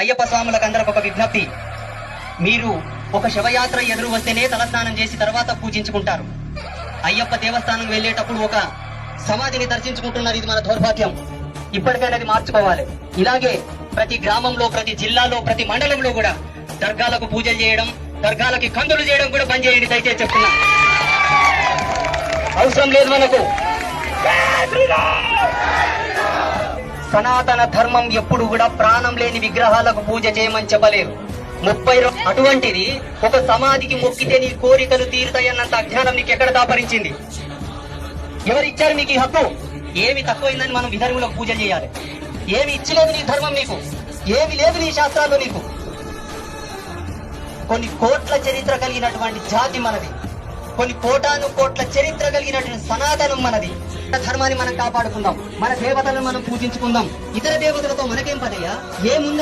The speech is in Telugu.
అయ్యప్ప స్వాములకు అందరికి ఒక విజ్ఞప్తి. మీరు ఒక శవయాత్ర ఎదురు వస్తేనే తలస్నానం చేసి తర్వాత పూజించుకుంటారు. అయ్యప్ప దేవస్థానం వెళ్ళేటప్పుడు ఒక సమాధిని దర్శించుకుంటున్నారు. ఇది మన దౌర్భాగ్యం. ఇప్పటికైనా అది మార్చుకోవాలి. ఇలాగే ప్రతి గ్రామంలో, ప్రతి జిల్లాలో, ప్రతి మండలంలో కూడా దర్గాలకు పూజలు చేయడం, దర్గాలకి కందులు చేయడం కూడా బంద్ చేయండి దయచేసి చెప్తున్నా. అవసరం లేదు మనకు. సనాతన ధర్మం ఎప్పుడు కూడా ప్రాణం లేని విగ్రహాలకు పూజ చేయమని చెప్పలేదు. 30 అటువంటిది ఒక సమాధికి మొక్కితే నీ కోరికలు తీరుతాయన్నంత అజ్ఞానం నీకు ఎక్కడ దాపరించింది? ఎవరిచ్చారు మీకు ఈ హక్కు? ఏమి తక్కువైందని మనం విధర్ములకు పూజ చేయాలి? ఏమి ఇచ్చలేదు నీ ధర్మం నీకు? ఏమి లేదు నీ శాస్త్రాల్లో నీకు? కొన్ని కోట్ల చరిత్ర కలిగినటువంటి జాతి మనది. కొన్ని కోటాను కోట్ల చరిత్ర కలిగినటువంటి సనాతనం మనది. ధర్మాన్ని మనం కాపాడుకుందాం. మన దేవతలను మనం పూజించుకుందాం. ఇతర దేవతలతో మనకేం పదయ్యా? ఏముందా?